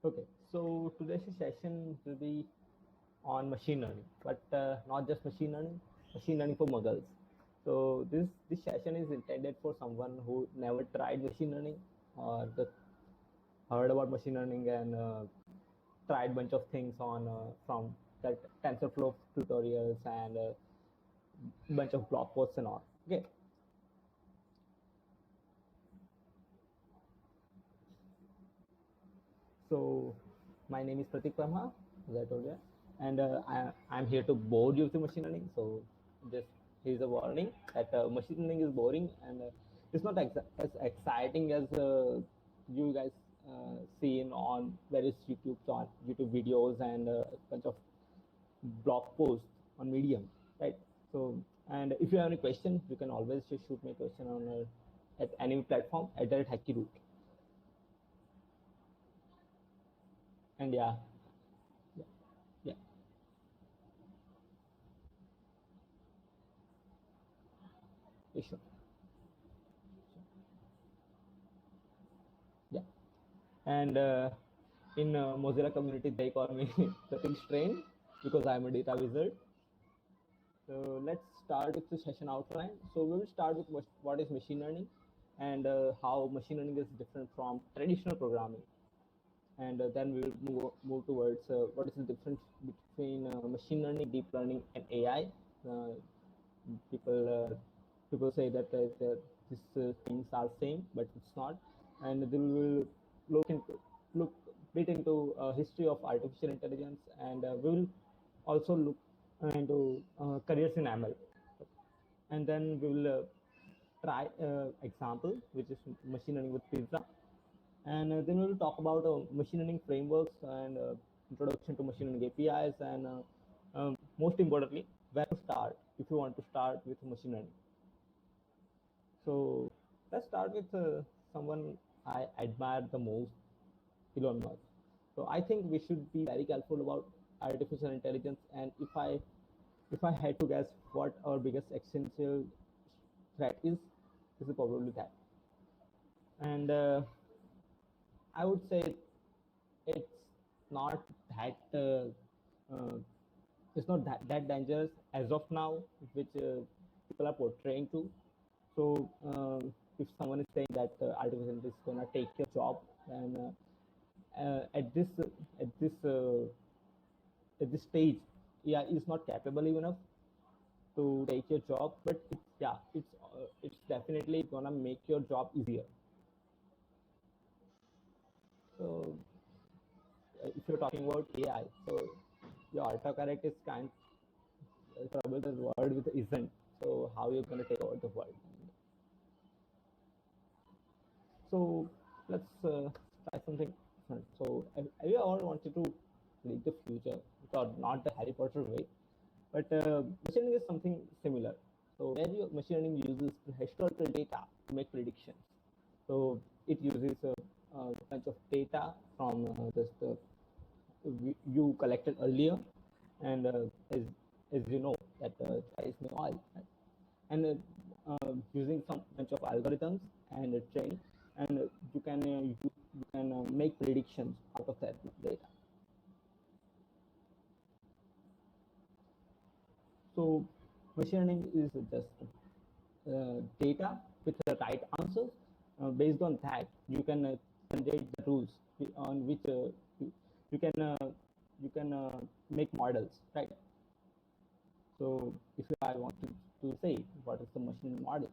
Okay, so today's session will be on machine learning, but not just machine learning for Muggles. So this session is intended for someone who never tried machine learning or heard about machine learning and tried bunch of things on from that TensorFlow tutorials and bunch of blog posts and all. Okay, so my name is Pratik Parma, as I told you, and I'm here to bore you with machine learning. So just here's a warning that machine learning is boring and it's not as exciting as you guys seen on various YouTube videos and a bunch of blog posts on Medium, right? So, and if you have any question, you can always just shoot me a question on at any platform at the Hacky Root. And yeah, yeah, yeah, sure. Yeah. And in Mozilla community, they call me the pink strain because I'm a data wizard. So let's start with the session outline. So we will start with what is machine learning and how machine learning is different from traditional programming. And then we will move towards what is the difference between machine learning, deep learning, and AI. People people say that these things are same, but it's not. And then we will look bit into history of artificial intelligence, and we will also look into careers in ML. And then we will try example, which is machine learning with pizza, and then we'll talk about machine learning frameworks and introduction to machine learning APIs, and most importantly, where to start if you want to start with machine learning. So let's start with someone I admire the most, Elon Musk. So I think we should be very careful about artificial intelligence. And if I had to guess what our biggest existential threat is probably that. And I would say it's not that it's not that dangerous as of now, which people are portraying to. So if someone is saying that artificial intelligence is gonna take your job, then at this uh, at this stage, yeah, is not capable enough to take your job. But yeah, it's definitely gonna make your job easier. So if you're talking about AI, so your autocorrect is probably the word with isn't. So how you're gonna take over the world? So let's try something different. So have you ever wanted to predict the future, not the Harry Potter way, but machine learning is something similar. So where your machine learning uses historical data to make predictions. So it uses a bunch of data from just you collected earlier, and as you know that price may oil, right? And using some bunch of algorithms and train, and you can make predictions out of that data. So machine learning is just data with the right answers. Based on that, you can generate the rules on which you can make models, right? So if I want to say what is the machine model,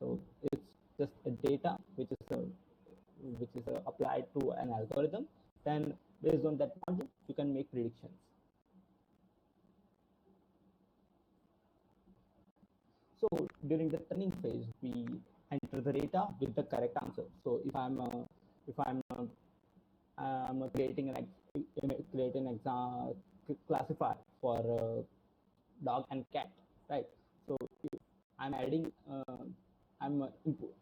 so it's just a data which is applied to an algorithm. Then based on that model, you can make predictions. So during the training phase, we enter the data with the correct answer. So if I'm creating an exam classifier for dog and cat, right? So if I'm adding, I'm input,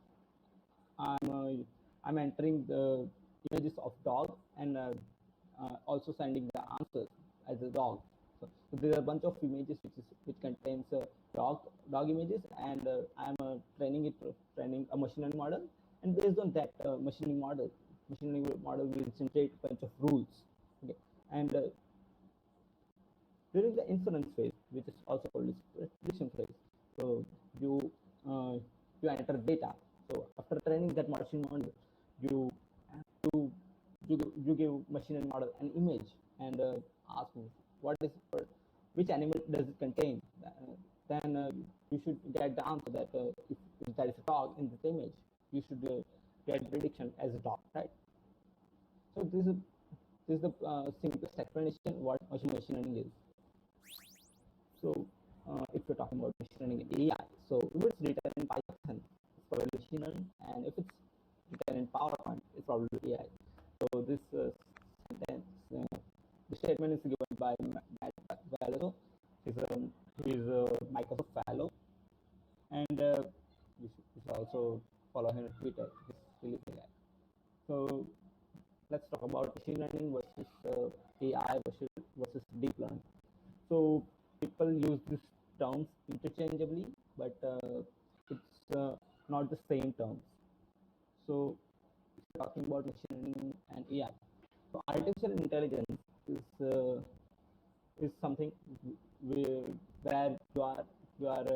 I'm I'm entering the images of dog and also sending the answers as a dog. So there are a bunch of images which contains dog images, and I'm training a machine learning model, and based on that machine learning model, machine learning model will generate a bunch of rules. Okay, and during the inference phase, which is also called as prediction phase, so you uh, you enter data. So after training that machine model, you have to you give machine learning model an image and ask me what is which animal does it contain. Then you should get the answer that if there is a dog in this image, you should get prediction as a dog, right? So this is the simplest explanation what machine learning is. So if you're talking about machine learning AI, so if it's written in Python, it's probably machine learning, and if it's written in PowerPoint, it's probably AI. So this sentence, the statement is given by Matt Valero. He's a Microsoft Fellow, and you should also follow him on Twitter. He's really the guy. So let's talk about machine learning versus AI versus deep learning. So people use these terms interchangeably, but it's not the same terms. So if you're talking about machine learning and AI, so artificial intelligence is something where you are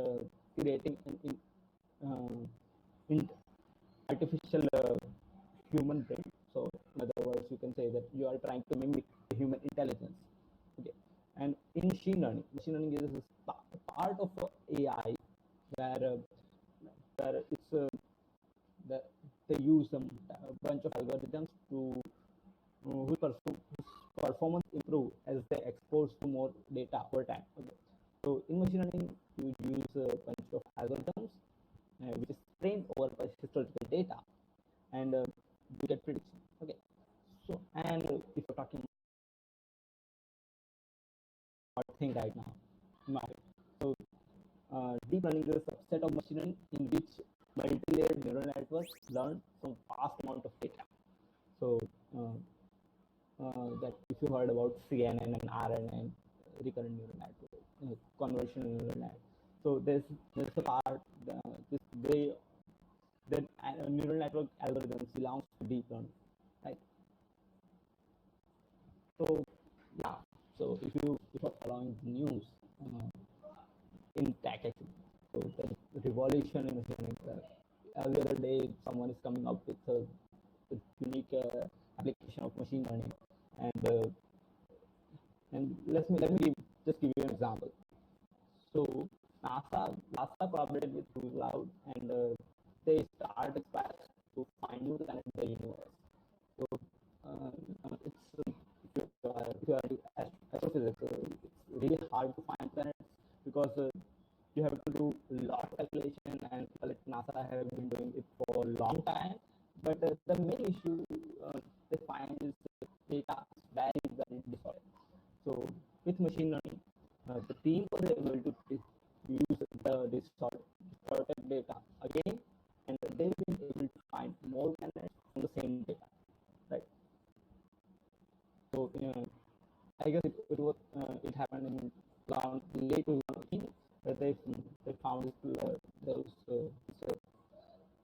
creating an in artificial human brain. So in other words, you can say that you are trying to mimic the human intelligence. Okay, and in machine learning is a part of AI where it's the, they use a bunch of algorithms to whose performance improve as they expose to more data over time. Okay. So in machine learning, you use a bunch of algorithms which is trained over historical data, and you get prediction. Okay. So and if you're talking about thing right now, so deep learning is a subset of machine learning in which multi-layered neural networks learn from vast amount of data. So that if you heard about CNN and RNN, recurrent neural network, convolutional neural net. So there's a part this they that neural network algorithms belongs to deep learning, right? So yeah, so if you're following the news in tech, actually, so the revolution in machine learning. Every other day, someone is coming up with a unique application of machine learning, and let me just give you an example. So NASA collaborated with Google Cloud, and they start experiments to find new planets in the universe. So it's if you are astrophysics, it's really hard to find planets because you have to do a lot of calculation, and people at NASA have been doing it for a long time. But the main issue they find is data is very disordered. So with machine learning, the team was able to use the distorted data again, and they've been able to find more planets from the same data, right? So I guess it happened in around late 2018 where they found those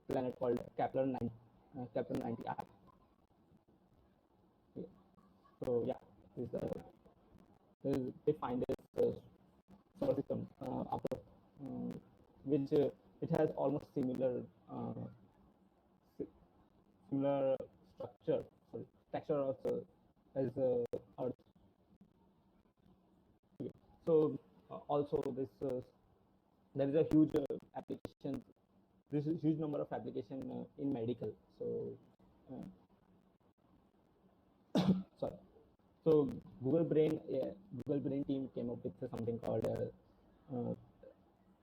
planet called Kepler 90I. Yeah. So yeah, this, they find this solar system after which it has almost uh, similar structure, sorry, texture of as Earth. Okay. So also this there is a huge application. This is huge number of application in medical. So sorry. So Google Brain team came up with something called uh,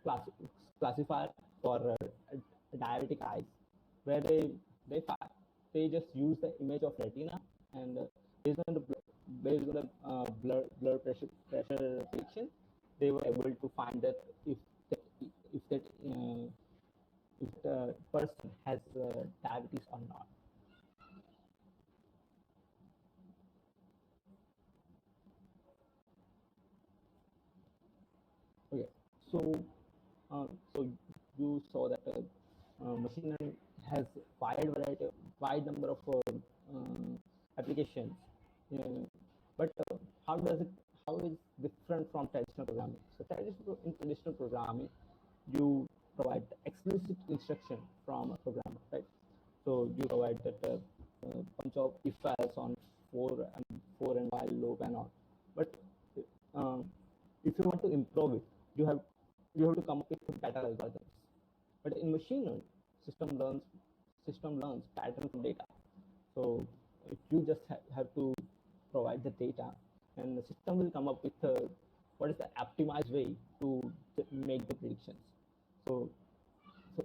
class, classifier for diabetic eyes, where they they just use the image of retina, and based on the blood pressure prediction, they were able to find that if that if the person has diabetes or not. Okay, so so you saw that machine learning has wide number of applications. Uh, but how does it how is different from traditional programming? So in traditional programming, you provide explicit instruction from a programmer, right? So you provide that bunch of if else on for and while loop and all. But um, if you want to improve it, you have to come up with better algorithms. But in machine learning, system learns pattern from data. So if you just have to provide the data, and the system will come up with what is the optimized way to make the predictions. So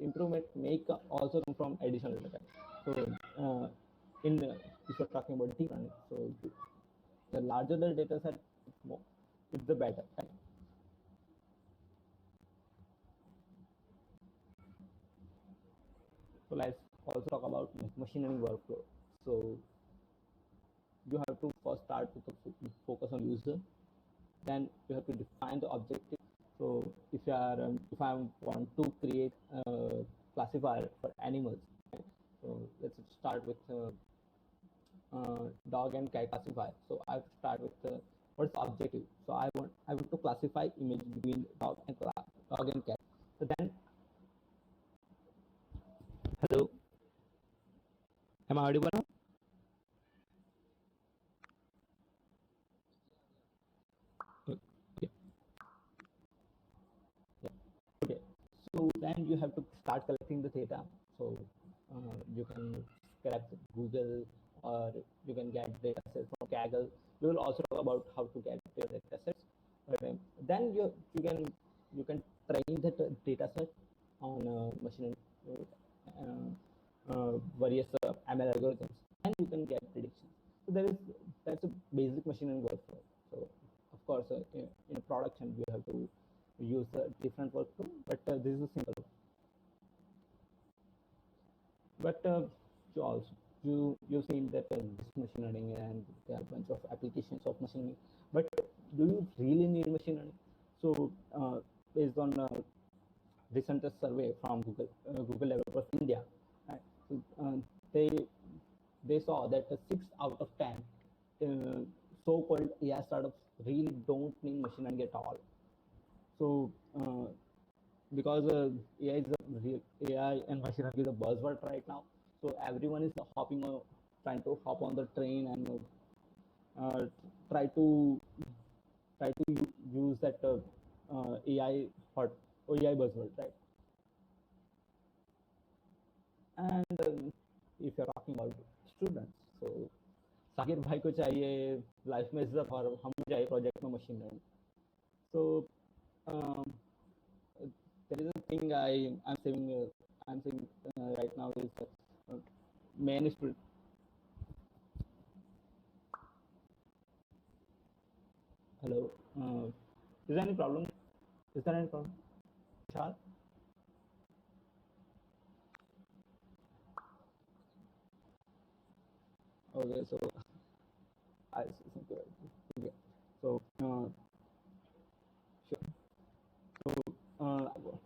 improvement make also come from additional data. So in if you're talking about deep learning, so the larger the data set, it's the better. Right? So let's also talk about machine learning workflow. So you have to first start with the focus on user, then you have to define the objective. So if you are if I want to create a classifier for animals, right? So let's start with dog and cat classifier. So I have to start with what's the objective. So I want to classify image between dog and cat. So then, hello, am I audible now? Okay. Yeah. Okay. So then you have to start collecting the data. So you can collect Google, or you can get data sets from Kaggle. We will also talk about how to get data sets. But then you can train that data set on machine various ML algorithms, and you can get predictions. So that's a basic machine learning workflow. So of course, in production you have to use a different workflow, but this is a simple. But you also you've seen that this machine learning, and there are a bunch of applications of machine learning. But do you really need machine learning? So based on recent survey from Google Developers India, right? So, they saw that 6 out of 10 so-called AI startups really don't need machine learning at all. So because AI is a real AI and machine learning is a buzzword right now. So everyone is trying to hop on the train and uh, try to use that AI hot AI buzzword, right? And if you're talking about students, so Sakir भाई को चाहिए life में इज्जत और हमें चाहिए project में machine learning. So there is a thing I'm saying right now is main is hello. Is there any problem? Is there any problem? Vishal? Okay, so I okay. So sure. So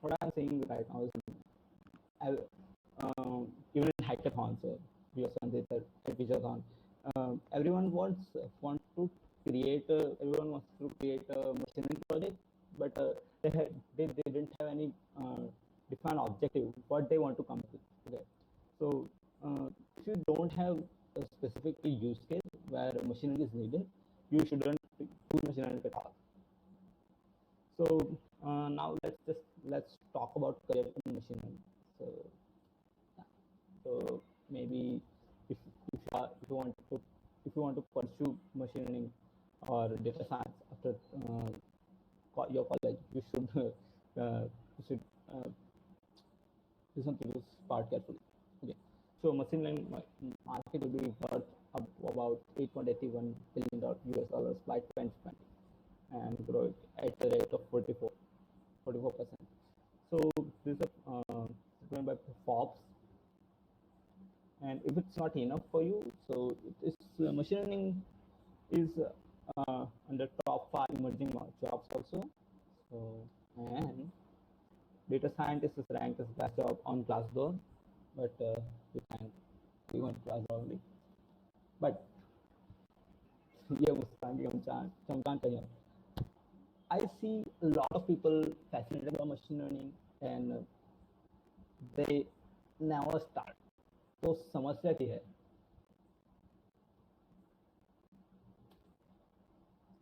what I'm saying right now is I, even in hackathons, hackathon, everyone want to everyone wants to create a machine learning project, but they didn't have any defined objective what they want to come to. Okay, so if you don't have a specific use case where machine learning is needed, you shouldn't do machine learning at all. So now let's talk about career in machine learning. So so maybe if you want to pursue machine learning or data science after your college, you should you should uh, listen to this part carefully. Okay, so machine learning market will be worth about $8.81 billion US by 2020 and grow at the rate of 44%. So this is given by Forbes. And if it's not enough for you, so it is machine learning is under top 5 emerging jobs also. So and data scientist is ranked as best job on Glassdoor, but you can go on Glassdoor only. But ये मुस्कान की चमकान चाहिए. I see a lot of people fascinated by machine learning and they never start. तो समस्या क्या है?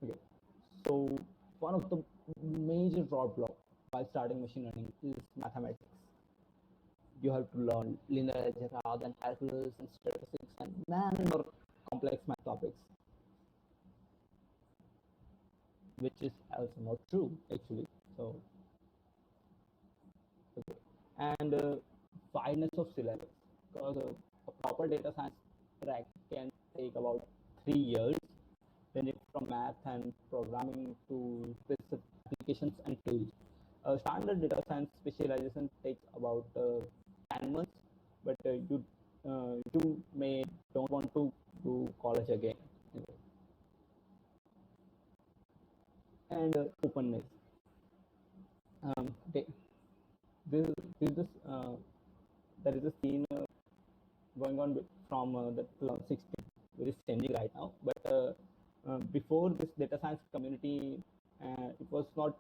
Okay. So one of the major roadblocks while starting machine learning is mathematics. You have to learn linear algebra, then calculus and statistics and many more complex math topics, which is also not true actually. So, okay. And wideness of syllabus, because a proper data science track can take about 3 years, ranging from math and programming to specific applications and tools. Standard data science specialization takes about 10 months, but you may don't want to do college again. And openness. This this there is a scene going on from the 2016, which is changing right now. But before this data science community, it was not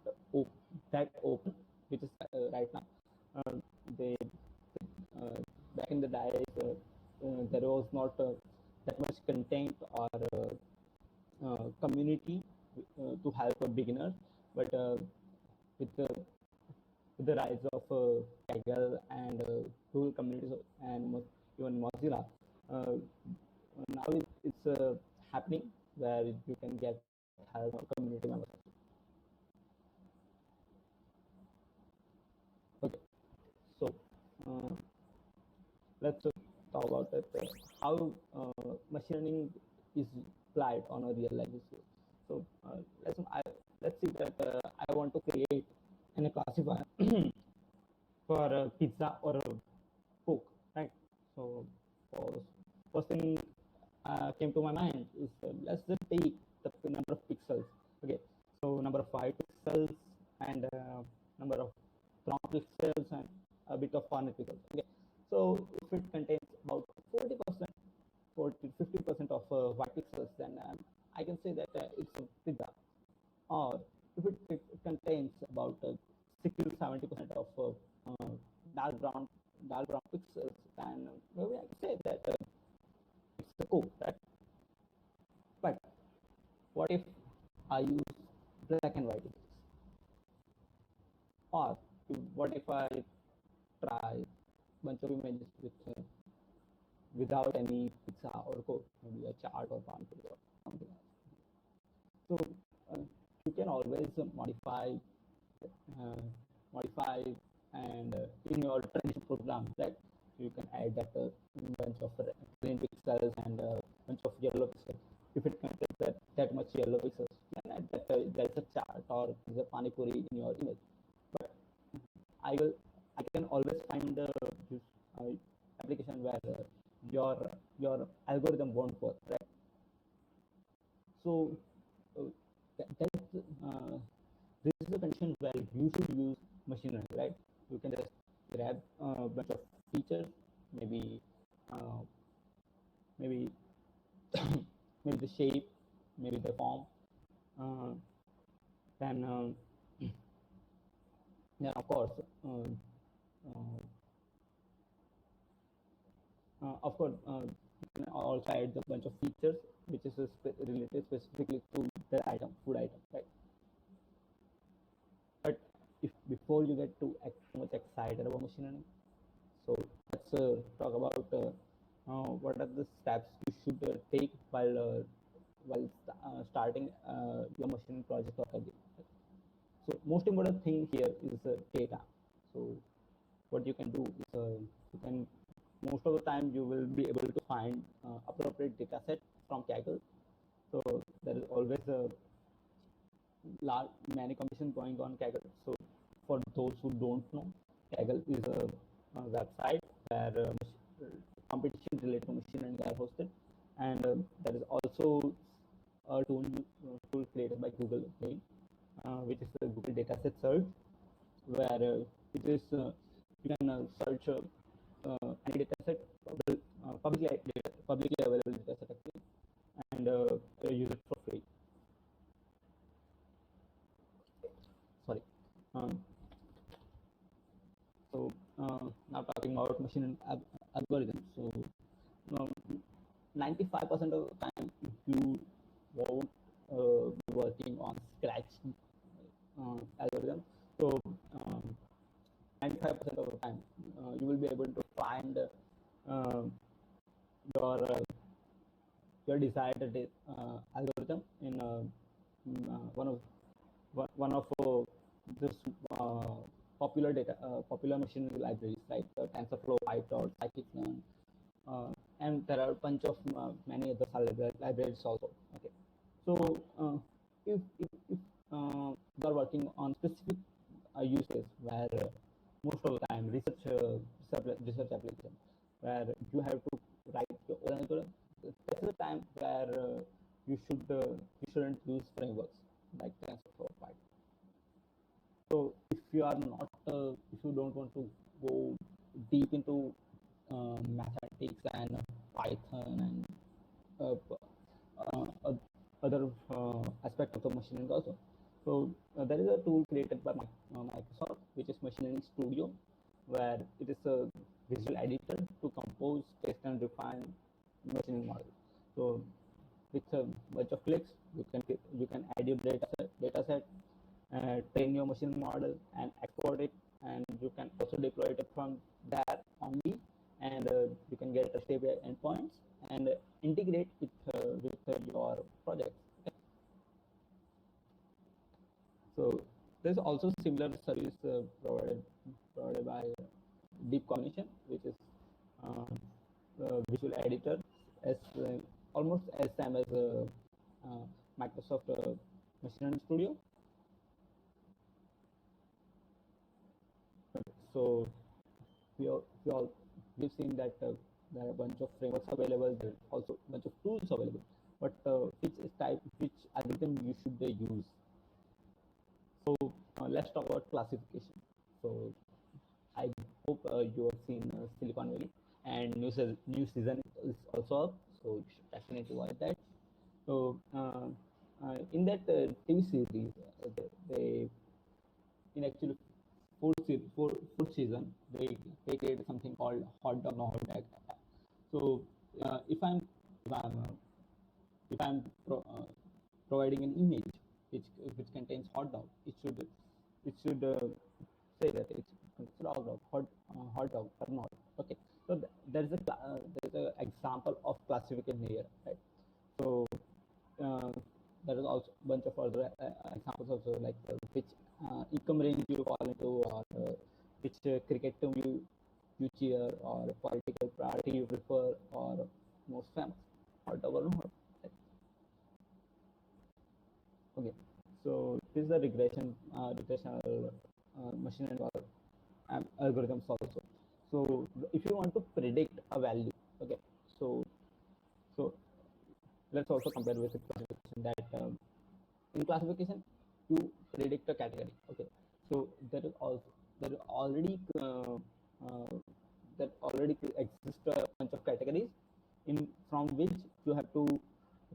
that open, which is right now. They back in the days, there was not that much content or community to help a beginner, but with the rise of Kaggle and tool communities and even Mozilla, now it's happening where you can get help from community members. Okay, so let's talk about that, how machine learning is applied on a real life issue. So let's see that I want to create a classifier for pizza or Coke, right? So first thing came to my mind is let's just take the number of pixels. Okay, so number of white pixels and number of brown pixels and a bit of corner pixels. Okay, so if it contains about 40%, 50% of white pixels, then I can say that it's a pizza. Or if it contains about 60 to 70% of uh, dark brown pixels, then maybe I can say that it's a Coke, right? But what if I use black and white images? Or what if I try a bunch of images with without any pizza or Coke, maybe a chart or pancake or something else? So you can always uh, modify and in your traditional program, that you can add that bunch of green pixels and bunch of yellow pixels. If it contains that much yellow pixels, you can add that there's a chart or there's a pani puri in your image. But I can always find this application where your algorithm won't work, right? So that's this is a condition where you should use machine learning, right? You can just grab a bunch of features, maybe uh, maybe maybe the shape, maybe the form, uh, then then of course you can also add a bunch of features which is related specifically to the item, food item, right? But if before you get too much excited about machine learning, so let's talk about what are the steps you should take while starting your machine project or career. So most important thing here is data. So what you can do is you can most of the time you will be able to find appropriate data set from Kaggle. So there is always a large many competition going on Kaggle. So for those who don't know, Kaggle is a website where competition related to machine learning are hosted, and there is also a tool created by Google again, which is the Google Dataset Search, where it is you can search any data set, publicly available data set actually, and use it for free. Sorry. So now talking about machine algorithms. So 95% of the time, if you won't be working on scratch algorithm, so 95% of the time you will be able to find your your desired algorithm in one of this popular machine libraries like TensorFlow, PyTorch, scikit-learn, and there are a bunch of many other libraries also. Okay, so if you are working on specific use case where most of the time research application where you have to write your own algorithm, that's the time where you shouldn't use frameworks like TensorFlow or PyTorch. So if you don't want to go deep into mathematics and Python and other aspect of the machine learning also. So there is a tool created by Microsoft, which is Machine Learning Studio, where it is a visual editor to compose, test, and refine machine learning models. So with a bunch of clicks, you can add your data set, train your machine model and export it, and you can also deploy it from there only, and you can get REST API endpoints and integrate it with your project. Okay. So there's also similar service provided by Deep Cognition, which is visual editor, as almost as same as Microsoft Machine Learning Studio. So we've seen that there are a bunch of frameworks available. There are also a bunch of tools available, but which algorithm you should use? So let's talk about classification. So I hope you have seen Silicon Valley, and new season is also up, so you should definitely watch that. So in that TV series, they in actually fourth season, they created something called hot dog no hot tag. So if I'm providing an image which contains hot dog, it should say that it's hot dog or not. Okay, so there's a example of classification here, right? So there is also a bunch of other examples also, like which income range you fall into, or which cricket team you cheer, or political party you prefer, or most famous, hot dog or not. Okay, so this is the regressional machine and algorithms also. So if you want to predict a value, okay, so let's also compare with classification, that in classification you predict a category. Okay, so there already exists a bunch of categories from which you have to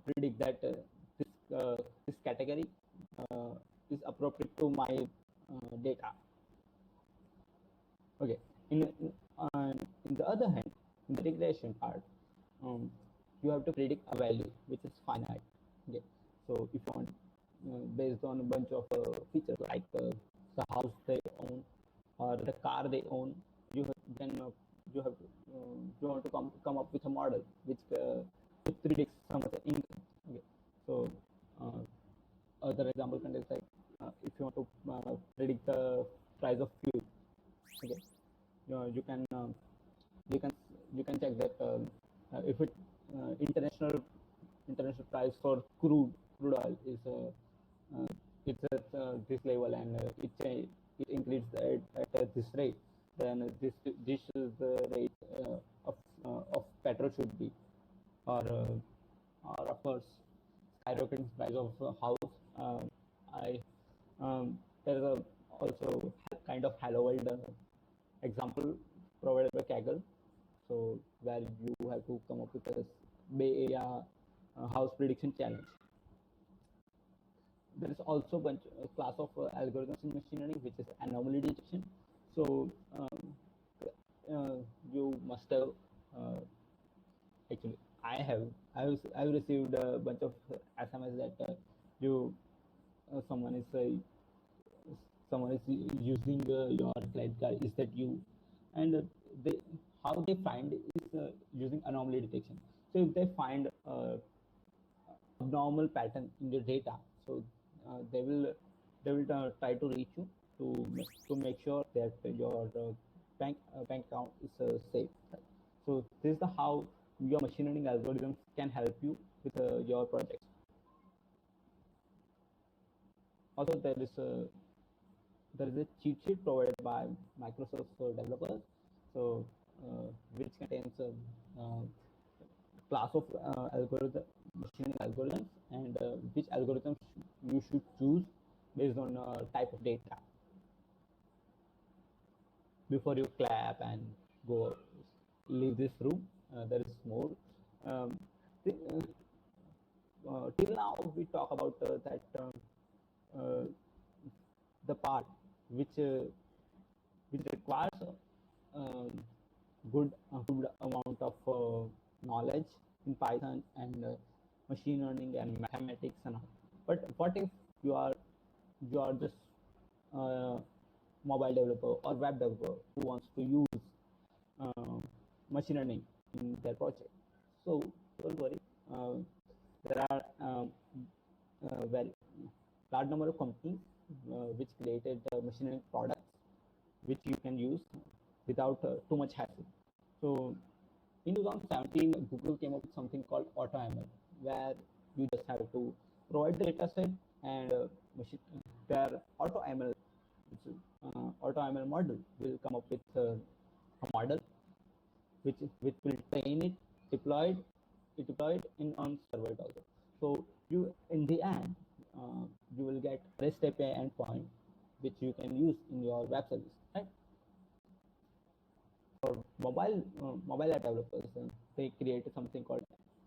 predict that this category is appropriate to my data. Okay, in the other hand, in the regression part, you have to predict a value which is finite. Okay, so if you want, based on a bunch of features like the house they own or the car they own, you want to come up with a model which predicts some of the income. Okay, so other example contains like if you want to predict the price of fuel. Okay, you can check that if it international price for crude oil is it's at this level, and it increases at this rate, then this is the rate of petrol should be, or of course skyrocketing price of house. There is also kind of Hello World example provided by Kaggle. So where you have to come up with a Bay Area house prediction challenge. There is also a class of algorithms in machine learning, which is anomaly detection. So you must have actually I've received a bunch of SMS that you someone is using your credit card. Is that you? And they how they find is using anomaly detection. So if they find abnormal pattern in your data, so they will try to reach you to make sure that your bank account is safe. Right? So this is the how your machine learning algorithms can help you with your projects. Also, there is a cheat sheet provided by Microsoft developers, so which contains a class of machine algorithms, and which algorithms you should choose based on type of data. Before you clap and go leave this room, there is more. Um, till now, we talk about that uh, the part which requires good amount of knowledge in Python and machine learning and mathematics and all. But what if you are just mobile developer or web developer who wants to use uh, machine learning in their project? So don't worry. There are very large number of companies which created machine learning products which you can use without too much hassle. So in 2017, Google came up with something called AutoML, where you just have to provide the data set and their AutoML, AutoML model will come up with a model which will train it, deployed in on server also. So you in the end you will get REST API endpoint which you can use in your web service, right? For mobile app developers, they created something called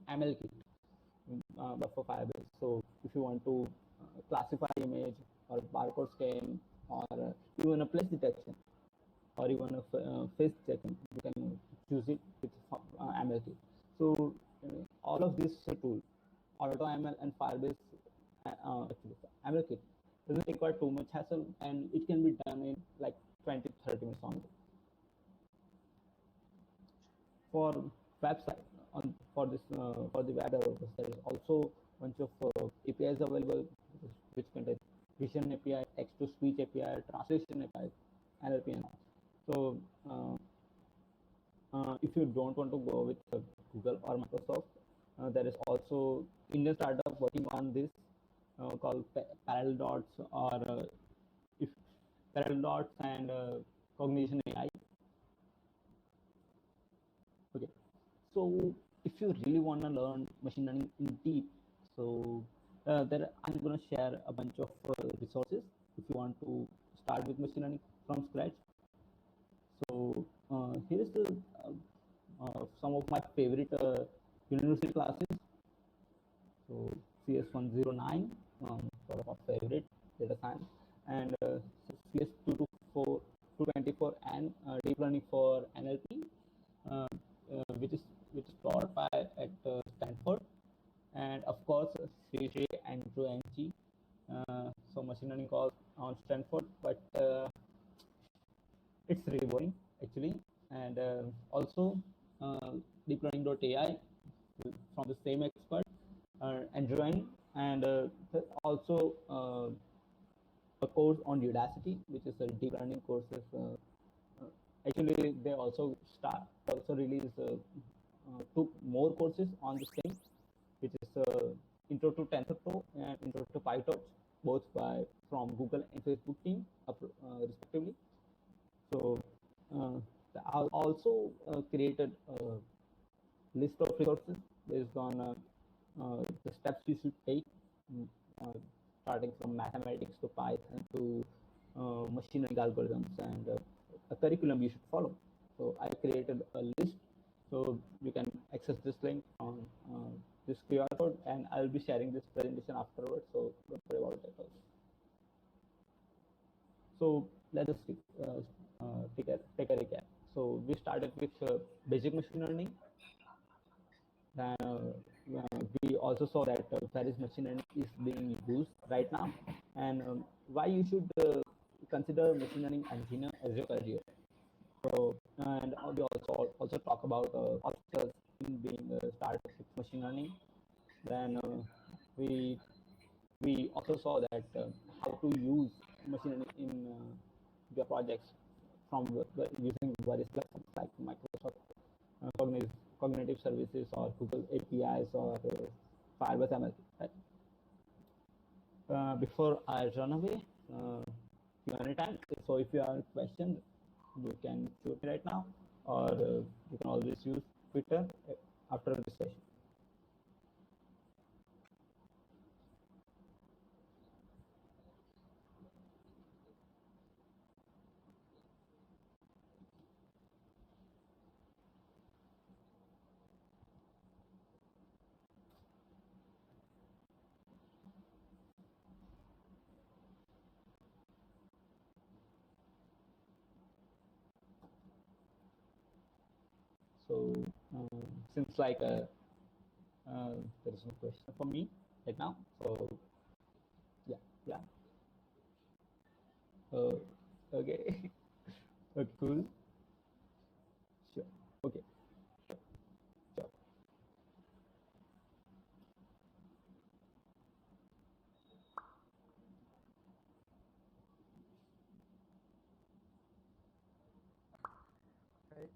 ML Kit for Firebase. So if you want to classify image or barcode scan or even a place detection or even a face detection, you can choose it with ML Kit. So all of these tools, AutoML and Firebase, actually ML Kit doesn't require too much hassle, and it can be done in like 20-30 minutes only. For website for the web developers, there is also a bunch of APIs available which contain vision API, text to speech API, translation API, NLP and all. So if you don't want to go with Google or Microsoft, there is also Indian startup working on this called Parallel Dots, or if Parallel Dots and Cognition AI. Okay, so if you really want to learn machine learning in deep, so there I'm going to share a bunch of resources if you want to start with machine learning from scratch. So here is the some of my favorite university classes. So CS109, sort of a favorite data science, and CS224, 224, and deep learning for NLP, which is taught by at Stanford, and of course Sri Andrew Ng. So machine learning course on Stanford, but it's really boring actually. And also deep learning.ai from the same expert, Andrew Ng, and also a course on Udacity, which is a deep learning courses. Actually, they also release two more courses on the same, which is Intro to TensorFlow and Intro to PyTorch, both from Google and Facebook team, respectively. So I also created a list of resources based on the steps you should take, starting from mathematics to Python to machine learning algorithms and a curriculum you should follow. So I created a list. So you can access this link on this QR code, and I'll be sharing this presentation afterwards. So don't worry about it also. So let us take a recap. So we started with basic machine learning. Then we also saw that Paris machine learning is being used right now, and why you should consider machine learning engineer as your career. So and we also talk about obstacles in being started with machine learning. Then we also saw that how to use machine learning in your projects from using various platforms like Microsoft cognitive services or Google APIs or Firebase ML. Right? Before I run away, Q&A time. So if you have a question, you can shoot me right now, or you can always use Twitter after this session. So seems like there is no question for me right now. So yeah, yeah. Uh, okay, okay, cool. Sure. Okay, sure. Right.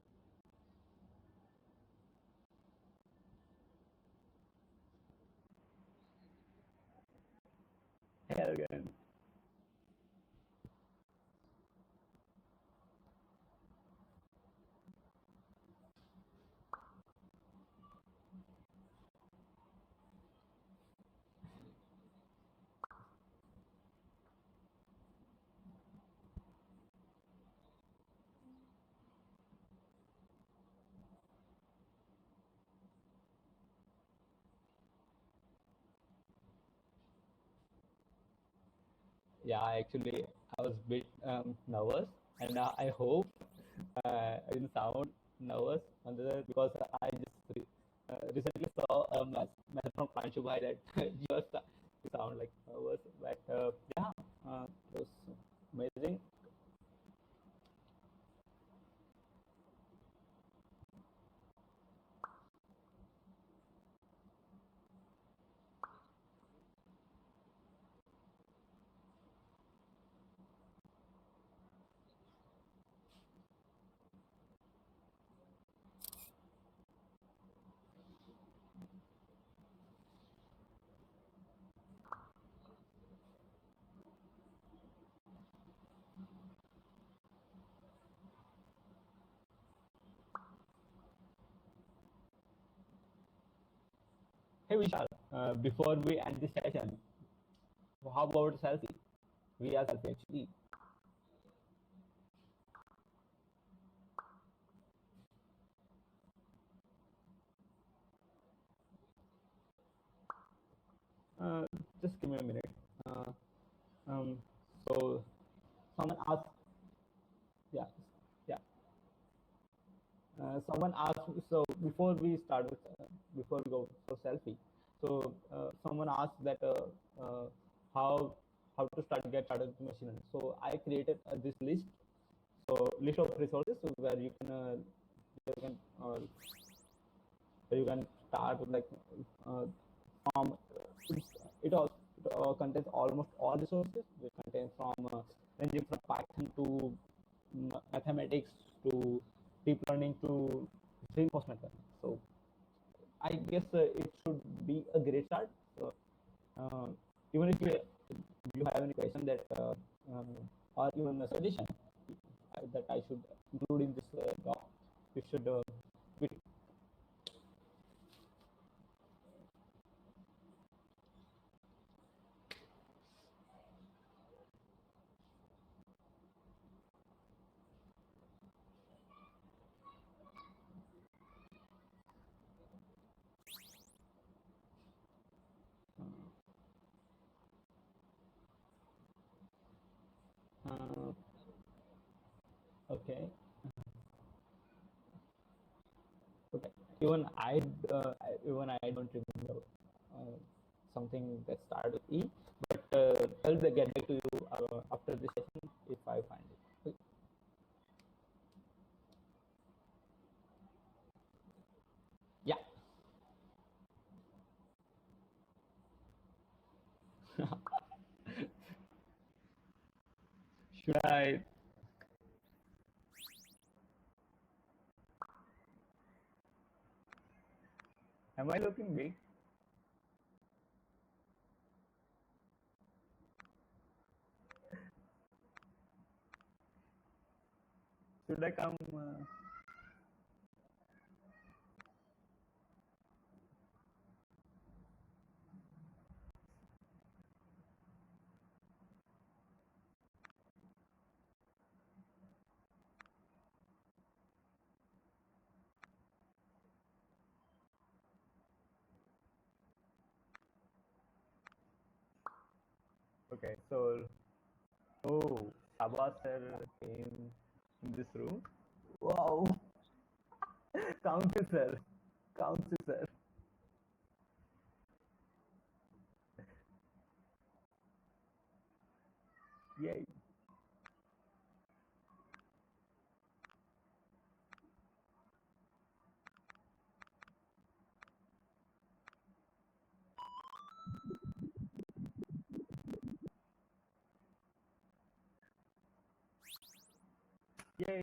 Hello again. Yeah, actually, I was a bit nervous, and I hope I didn't sound nervous on the because I just recently saw a message from Pranshubai that just you sound like nervous, but yeah, it was amazing. Hey Vishal, before we end this session, how about selfie? We are selfie actually. Uh, just give me a minute. Uh, um, so someone asked, yeah, yeah. Someone asked me, so before we start with, before we go for selfie, so someone asked that how how to start get started with machine learning. So I created this list, so list of resources so you can uh, where you can start with like uh, from it contains almost all resources. It contains from ranging from Python to mathematics to deep learning to reinforcement learning. So I guess it should be a great start. So uh, even if you have any question that or even a suggestion that I should include in this doc, you should tweet. Okay. Okay. Even I, even I don't remember uh, something that started with E. But I'll get back to you after this session if I find it. Yeah. Should I? Am I looking big? Should I come? Okay. So, oh, Sabah sir came in this room. Wow. Count it, sir. Count it, sir. Yay. Yay.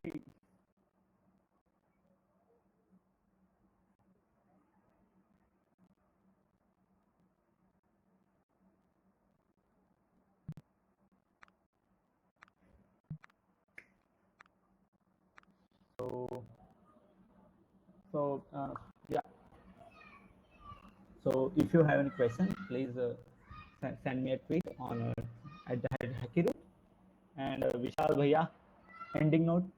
So, so yeah. So if you have any question, please send me a tweet on at the head Hakiru. And विशाल भैया ending note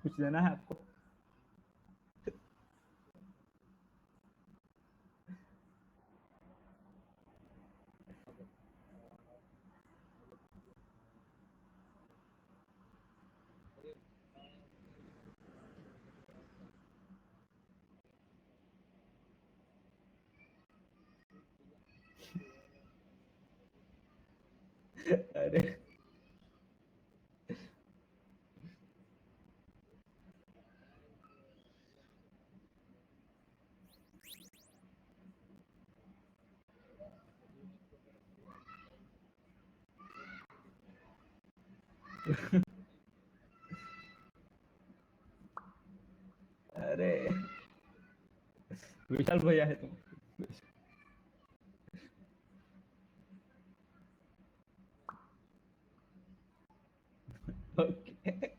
कुछ देना है आपको? अरे अरे विशाल भैया है तुम. Okay.